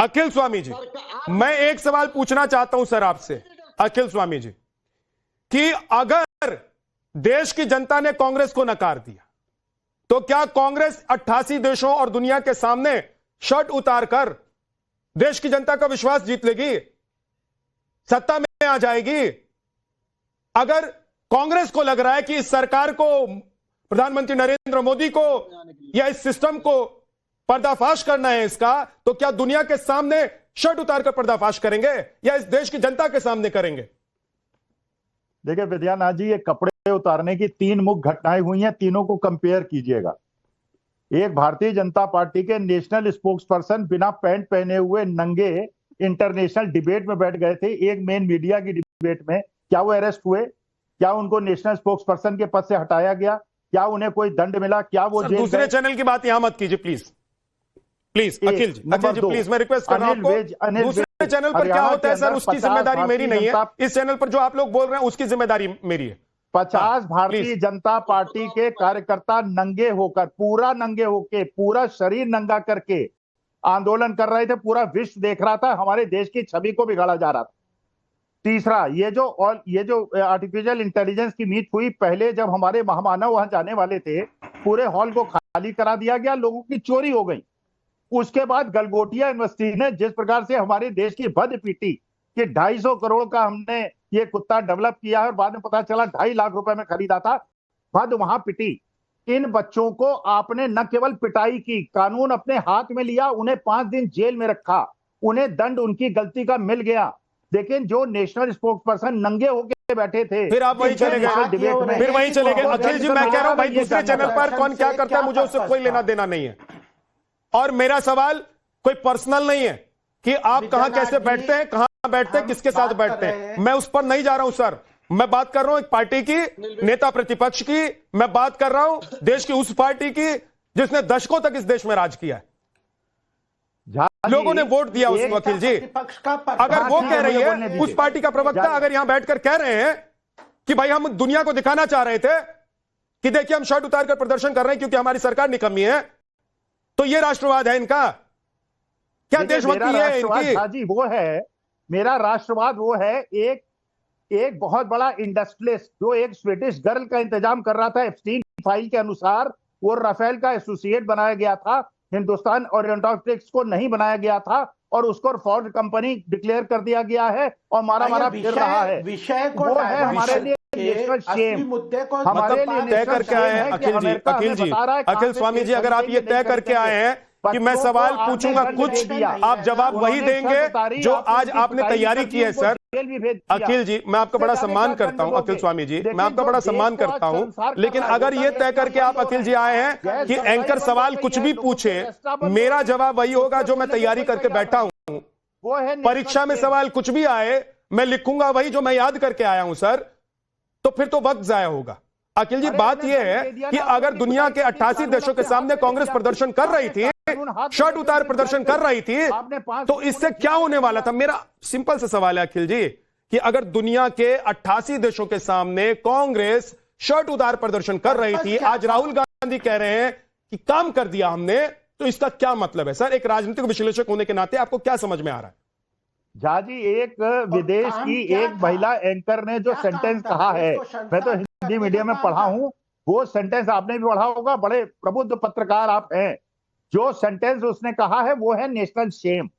अखिल स्वामी जी, मैं एक सवाल पूछना चाहता हूं सर आपसे, अखिल स्वामी जी, कि अगर देश की जनता ने कांग्रेस को नकार दिया तो क्या कांग्रेस 88 देशों और दुनिया के सामने शर्ट उतारकर देश की जनता का विश्वास जीत लेगी, सत्ता में आ जाएगी? अगर कांग्रेस को लग रहा है कि इस सरकार को, प्रधानमंत्री नरेंद्र मोदी को या इस सिस्टम को पर्दाफाश करना है इसका, तो क्या दुनिया के सामने शर्ट उतारकर पर्दाफाश करेंगे या इस देश की जनता के सामने करेंगे? देखिए विद्यानाथ जी, ये कपड़े उतारने की 3 मुख्य घटनाएं हुई हैं, तीनों को कंपेयर कीजिएगा। एक भारतीय जनता पार्टी के नेशनल स्पोक्सपर्सन बिना पैंट पहने हुए नंगे इंटरनेशनल डिबेट में बैठ गए थे, एक मेन मीडिया की डिबेट में। क्या वो अरेस्ट हुए? क्या उनको नेशनल स्पोक्सपर्सन के पद से हटाया गया? क्या उन्हें कोई दंड मिला? क्या वो जेल दूसरे चैनल की बात यहां मत कीजिए please, please Akhil ji, please मैं रिक्वेस्ट कर रहा हूं आपको। दूसरे चैनल पर क्या होता है सर, उसकी जिम्मेदारी मेरी नहीं है। इस चैनल पर जो आप लोग बोल रहे हैं उसकी जिम्मेदारी मेरी है। 50 भारतीय जनता पार्टी के कार्यकर्ता नंगे होकर, पूरा नंगे होके, पूरा शरीर नंगा करके आंदोलन कर रहे थे। पूरा विश्व देख रहा था, हमारे देश की छवि को बिगाड़ा जा रहा था। तीसरा, ये जो आर्टिफिशियल इंटेलिजेंस की मीट हुई, पहले जब हमारे महामानव वहां जाने वाले थे, पूरे हॉल को खाली करा दिया गया, लोगों की चोरी हो गई। उसके बाद गलगोटिया यूनिवर्सिटी ने जिस प्रकार से हमारे देश की भद्द पीटी कि 250 करोड़ का हमने ये कुत्ता डेवलप किया है और बाद में पता चला 2.5 लाख रुपए में खरीदा था, भद्द वहां पिटी। इन बच्चों को आपने न केवल पिटाई की, कानून अपने हाथ में लिया, उन्हें 5 दिन जेल में रखा, उन्हें दंड उनकी गलती का मिल गया। लेकिन जो नेशनल स्पोक्सपर्सन नंगे होकर बैठे थे, फिर आप वहीं चले गए, फिर वहीं चले गए। अखिल जी, मैं कह रहा हूं भाई, दूसरे चैनल पर कौन क्या करता है मुझे उससे कोई लेना देना नहीं है। और मेरा सवाल कोई पर्सनल नहीं है कि आप कहां कैसे बैठते हैं, कहां बैठते हैं, किसके साथ बैठते हैं, मैं उस पर नहीं जा रहा हूं सर। मैं बात कर रहा हूं एक पार्टी की, नेता प्रतिपक्ष की, मैं बात कर रहा हूं देश की उस पार्टी की जिसने दशकों तक इस देश में राज किया है। लोगों ने वोट दिया उसको। अखिल जी, अगर वो कह रही है, उस पार्टी का प्रवक्ता अगर यहां बैठकर कह रहे हैं कि भाई हम दुनिया को दिखाना चाह रहे थे कि देखिए हम शर्ट उतारकर प्रदर्शन कर रहे हैं क्योंकि हमारी सरकार निकम्मी है, तो ये राष्ट्रवाद है इनका? क्या देशभक्ति है इनकी? जी वो है, मेरा राष्ट्रवाद वो है, एक बहुत बड़ा इंडस्ट्रियलिस्ट जो एक स्वीडिश गर्ल का इंतजाम कर रहा था, एप्स्टीन फाइल के अनुसार वो राफेल का एसोसिएट बनाया गया था, हिंदुस्तान ओरिएंटॉप्टिक्स को नहीं बनाया गया था और उसको फॉर्ड कंपनी डिक्लेयर कर दिया गया है और मारा फिर रहा है। विषय को वो है हमारे लिए मुद्दे को हमारे लिए तय करके आए हैं। अखिल स्वामी जी, अगर आप ये तय करके आए हैं कि मैं सवाल पूछूंगा कुछ, आप जवाब वही देंगे जो आज आपने तैयारी की है सर। अखिल जी, मैं आपका बड़ा सम्मान करता हूं, अखिल स्वामी जी, मैं आपका बड़ा सम्मान करता हूं, लेकिन अगर ये तय करके आप अखिल जी आए हैं कि एंकर सवाल कुछ भी पूछे, मेरा जवाब वही होगा जो मैं तैयारी करके बैठा हूं। परीक्षा में सवाल कुछ भी आए, मैं लिखूंगा वही जो मैं याद करके आया हूं सर, तो फिर तो वक्त जाया होगा। अखिल जी, बात यह है कि अगर दुनिया के 88 देशों के सामने कांग्रेस प्रदर्शन कर रही थी, शर्ट उतार प्रदर्शन कर रही थी, तो इससे क्या होने वाला था? मेरा सिंपल सा सवाल है अखिल जी कि अगर दुनिया के 88 देशों के सामने कांग्रेस शर्ट उतार प्रदर्शन कर रही थी, आज राहुल गांधी कह रहे हैं कि काम कर दिया हमने, तो इसका क्या मतलब है सर? एक राजनीतिक विश्लेषक होने के नाते आपको क्या समझ में आ रहा है? झा जी, एक विदेश की एक महिला एंकर ने जो सेंटेंस कहा है, मैं तो हिंदी मीडियम में पढ़ा हूं, वो सेंटेंस आपने भी पढ़ा होगा, बड़े प्रबुद्ध पत्रकार आप हैं। जो सेंटेंस उसने कहा है वो है नेशनल शेम।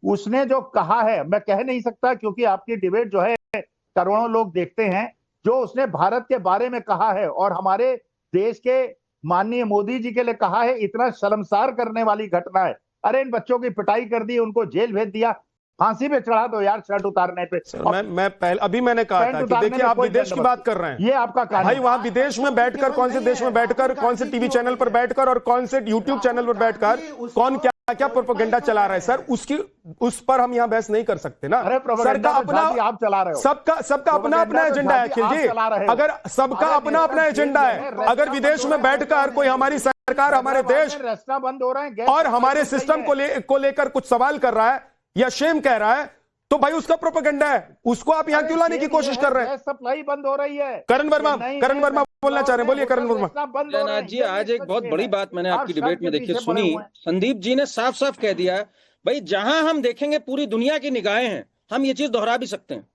उसने जो कहा है, मैं कह नहीं सकता क्योंकि आपकी डिबेट जो है करोड़ों लोग देखते हैं, जो उसने भारत के बारे में कहा है और हमारे देश के माननीय मोदी जी के लिए कहा है, इतना शर्मसार करने वाली घटना है। अरे इन बच्चों की पिटाई कर दी, उनको जेल भेज दिया, फांसी पे चढ़ा दो यार शर्ट उतारने पे। मैं पहले अभी मैंने कहा था कि देखिए आप विदेश की बात कर रहे हैं, ये आपका भाई वहां विदेश में बैठकर, कौन से देश में बैठकर, कौन से टीवी चैनल पर बैठकर और कौन से यूट्यूब चैनल पर बैठकर कौन क्या प्रोपेगेंडा चला रहा है सर, उस पर हम यहां बहस नहीं कर सकते ना। सर का अपना, आप चला रहे हो, सबका अपना अपना एजेंडा है अखिल जी। अगर सबका अपना अपना एजेंडा है, अगर विदेश में बैठकर कोई हमारी सरकार, हमारे देश बंद हो रहे हैं और हमारे सिस्टम को लेकर कुछ सवाल कर रहा है या शेम कह रहा है, तो भाई उसका प्रोपेगेंडा है, उसको आप यहां क्यों लाने की कोशिश कर रहे हैं? सप्लाई बंद हो रही है। करण वर्मा बोलना चाह रहे हैं, बोलिए करण वर्मा। जी, आज एक बहुत बड़ी बात मैंने आपकी डिबेट में देखिए सुनी। संदीप जी ने साफ साफ कह दिया भाई जहां हम देखेंगे पूरी दुनिया की निगाहें हैं, हम ये चीज दोहरा भी सकते हैं।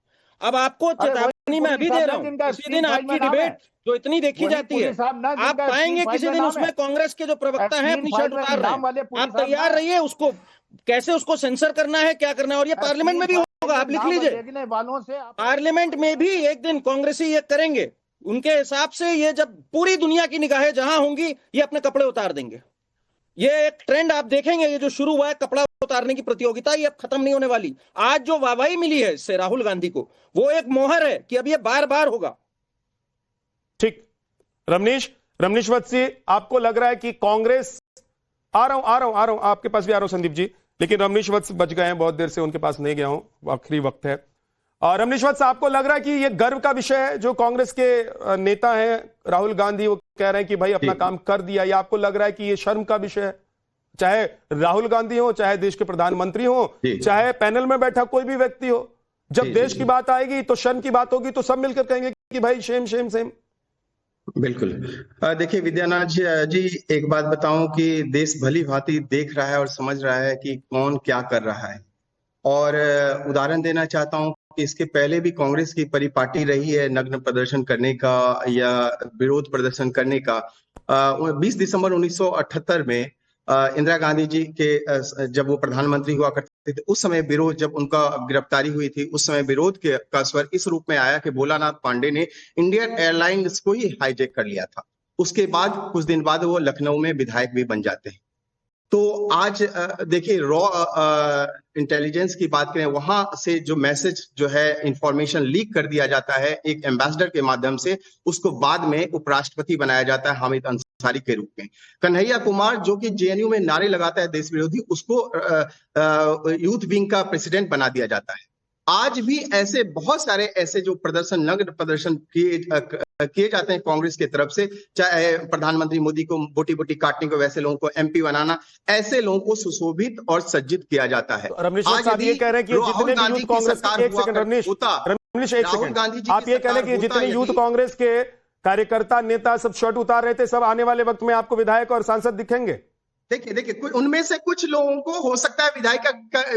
अब आपको चेतावनी मैं अभी दे रहा हूँ, किसी दिन आपकी डिबेट जो इतनी देखी जाती है, आप पाएंगे किसी दिन उसमें कांग्रेस के जो प्रवक्ता हैं अपनी शर्ट उतार रहे हैं। आप तैयार रहिए, उसको कैसे उसको सेंसर करना है, क्या करना है, और ये पार्लियामेंट में भी होगा, आप लिख लीजिए। पार्लियामेंट में भी एक दिन कांग्रेसी ये करेंगे, उनके हिसाब से ये जब पूरी दुनिया की निगाहें जहां होंगी, ये अपने कपड़े उतार देंगे। ये एक ट्रेंड आप देखेंगे, ये जो शुरू हुआ है कपड़ा उतारने की प्रतियोगिता, ये अब खत्म नहीं होने वाली। आज जो वाहवाही मिली है इससे राहुल गांधी को, वो एक मोहर है कि अब ये बार बार होगा। ठीक, रमनीश वत्सी, आपको लग रहा है कि कांग्रेस, आ रहा हूं आपके पास भी आ रहा हूं संदीप जी, लेकिन रमनीश वत्स बच गए हैं, बहुत देर से उनके पास नहीं गया हूं, आखिरी वक्त है। और रमनीश वत्स, आपको लग रहा है कि ये गर्व का विषय है जो कांग्रेस के नेता हैं राहुल गांधी, वो कह रहे हैं कि भाई अपना काम कर दिया, या आपको लग रहा है कि ये शर्म का विषय है? चाहे राहुल गांधी हो, चाहे देश के प्रधानमंत्री हो, चाहे पैनल में बैठा कोई भी व्यक्ति हो, जब देश की बात आएगी तो शर्म की बात होगी तो सब मिलकर कहेंगे कि भाई शेम शेम शेम। बिल्कुल। देखिए विद्यानाथ जी, एक बात बताऊं कि देश भली भांति देख रहा है और समझ रहा है कि कौन क्या कर रहा है। और उदाहरण देना चाहता हूं कि इसके पहले भी कांग्रेस की परिपाटी रही है नग्न प्रदर्शन करने का या विरोध प्रदर्शन करने का। 20 दिसंबर 1978 में इंदिरा गांधी जी के जब वो प्रधानमंत्री हुआ करते थे, उस समय विरोध, जब उनका गिरफ्तारी हुई थी, उस समय विरोध का स्वर इस रूप में आया कि भोलानाथ पांडे ने इंडियन एयरलाइंस को ही हाईजैक कर लिया था। उसके बाद कुछ दिन बाद वो लखनऊ में विधायक भी बन जाते हैं। तो आज देखिए, रॉ इंटेलिजेंस की बात करें, वहां से जो मैसेज जो है इंफॉर्मेशन लीक कर दिया जाता है एक एम्बेसडर के माध्यम से, उसको बाद में उपराष्ट्रपति बनाया जाता है हामिद अंसारी के रूप में। कन्हैया कुमार जो कि जेएनयू में नारे लगाता है देश विरोधी, उसको यूथ विंग का प्रेसिडेंट बना दिया जाता है। आज भी ऐसे बहुत सारे ऐसे जो प्रदर्शन, नग्न प्रदर्शन किए जाते हैं कांग्रेस की तरफ से, चाहे प्रधानमंत्री मोदी को बोटी बोटी काटने को, वैसे लोगों को एमपी बनाना, ऐसे लोगों को सुशोभित और सज्जित किया जाता है। आज आप ये कह रहे हैं कि जितने भी यूथ कांग्रेस, एक सेकंड रमनीश, राहुल गांधी, आप ये कह रहे हैं कि जितने यूथ कांग्रेस के कार्यकर्ता नेता सब शर्ट उतार रहे थे, सब आने वाले वक्त में आपको विधायक और सांसद दिखेंगे? देखिए उनमें से कुछ लोगों को हो सकता है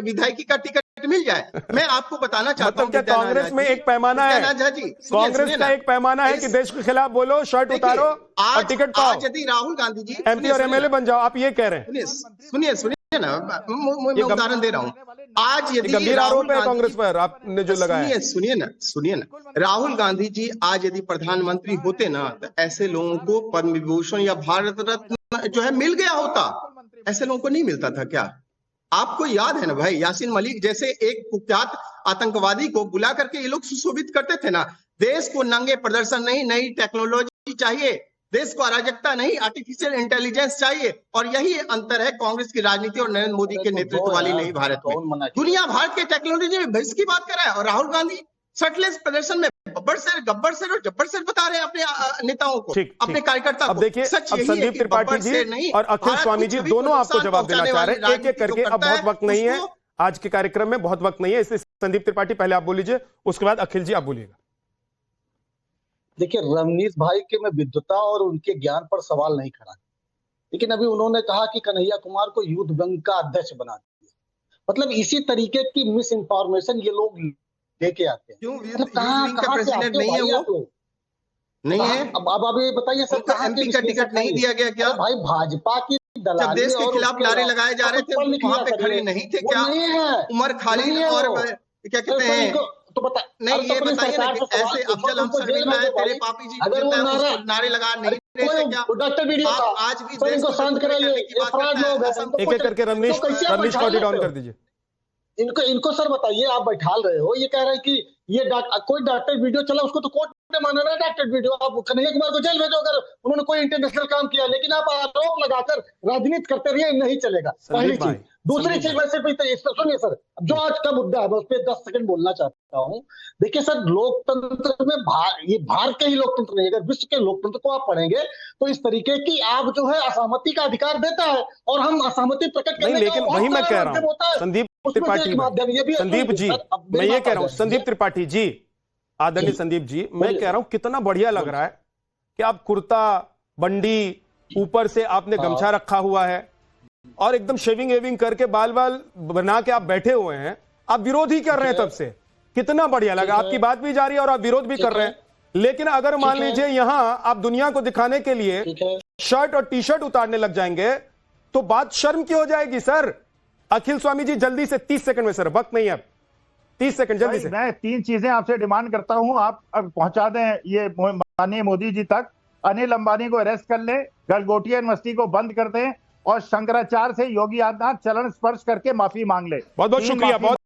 विधायकी का टिकट मिल जाए। मैं आपको बताना चाहता हूं, कांग्रेस में एक पैमाना है, कांग्रेस का एक पैमाना है कि देश के खिलाफ बोलो, शर्ट उतारो और टिकट पाओ। आज यदि राहुल गांधी जी एमपी और एमएलए बन जाओ, आप ये कह रहे हैं? सुनिए ना, मैं उदाहरण दे रहा हूँ। आज यदि गंभीर आरोप है कांग्रेस पर आपने जो लगाया, सुनिए ना, राहुल गांधी जी आज यदि प्रधानमंत्री होते ना, तो ऐसे लोगों को पद्म विभूषण या भारत रत्न जो है मिल गया होता। ऐसे लोगों को नहीं मिलता था क्या? आपको याद है ना भाई, यासीन मलिक जैसे एक कुख्यात आतंकवादी को बुला करके ये लोग सुशोभित करते थे ना। देश को नंगे प्रदर्शन नहीं, नई टेक्नोलॉजी चाहिए, देश को अराजकता नहीं, आर्टिफिशियल इंटेलिजेंस चाहिए। और यही अंतर है कांग्रेस की राजनीति और नरेंद्र मोदी के नेतृत्व वाली नई भारत में। दुनिया भारत के टेक्नोलॉजी में भविष्य की बात कर रहा है, और राहुल गांधी शर्टलेस प्रदर्शन में गब्बर से बता रहे हैं अपने नेताओं को, अपने कार्यकर्ता को। अब देखिए, अब संदीप त्रिपाठी जी और अखिल स्वामी जी दोनों आपको जवाब देना चाह रहे हैं एक एक करके। अब बहुत वक्त नहीं है आज के कार्यक्रम में, बहुत वक्त नहीं है, इसलिए संदीप त्रिपाठी पहले आप बोल लीजिए, उसके बाद अखिल जी आप बोलिएगा। देखिए, रमनीश भाई के मैं विद्वता और उनके ज्ञान पर सवाल नहीं खड़ा, लेकिन अभी उन्होंने कहा कि कन्हैया कुमार को यूथ विंग का अध्यक्ष बना दिया। मतलब इसी तरीके की मिस इन्फॉर्मेशन ये लोग लेके आते हैं। क्यों कहाँ प्रेसिडेंट नहीं है वो? नहीं है। अब ये बताइए सर, कहाँ एमपी का टिकट नहीं दिया गया क्या? भाई भाजपा की जब देश के खिलाफ नारे लगाए जा रहे थे, वहां पे खड़े नहीं थे क्या? उमर खालिद और क्या कहते हैं, तो बता नहीं, ये बताइए ना, ऐसे अफजल हमसर मिल रहा है, तेरे पापी जी नारे लगा नहीं रहे थे क्या? डॉक्टर वीडियो आज भी देश को शांत कराइए, एक एक करके रमनीश को डाउन कर दीजिए। इनको सर बताइए, आप बैठाल रहे हो, ये कह रहे हैं कि ये कोई डॉक्टर वीडियो चला, उसको तो कोर्ट में माना ना डॉक्टर वीडियो। आप कन्हैया कुमार को जेल भेजो अगर उन्होंने कोई इंटरनेशनल काम किया, लेकिन आप आरोप लगाकर राजनीति करते रहिए, नहीं चलेगा। पहली चीज। दूसरी चीज, मैं सिर्फ सुनिए सर, जो आज का मुद्दा है मैं उस पर 10 सेकंड बोलना चाहता हूँ। देखिए सर, लोकतंत्र में ये भारत के ही लोकतंत्र नहीं, अगर विश्व के लोकतंत्र को आप पढ़ेंगे तो इस तरीके की आप जो है असहमति का अधिकार देता है, और हम असहमति प्रकट करने, लेकिन वही मैं कह रहा हूँ संदीप त्रिपाठी, संदीप जी, मैं ये कह रहा हूँ संदीप त्रिपाठी जी, आदरणीय संदीप जी, मैं कह रहा हूं कितना बढ़िया लग रहा है कि आप कुर्ता बंडी, ऊपर से आपने गमछा रखा हुआ है, और एकदम शेविंग वेविंग करके बाल बाल बना के आप बैठे हुए हैं, आप विरोध ही कर रहे हैं तब से। कितना बढ़िया लगा, आपकी बात भी जारी है और आप विरोध भी कर रहे हैं। लेकिन अगर मान लीजिए यहां आप दुनिया को दिखाने के लिए शर्ट और टी शर्ट उतारने लग जाएंगे तो बात शर्म की हो जाएगी सर। अखिल स्वामी जी जल्दी से 30 सेकंड में, सर वक्त नहीं है, 30 सेकंड जल्दी से। मैं 3 चीजें आपसे डिमांड करता हूं, आप अब पहुंचा दें ये माननीय मोदी जी तक। अनिल अंबानी को अरेस्ट कर ले, गलगोटिया यूनिवर्सिटी को बंद कर दें और शंकराचार्य से योगी आदित्यनाथ चरण स्पर्श करके माफी मांग ले। बहुत बहुत शुक्रिया। बहुत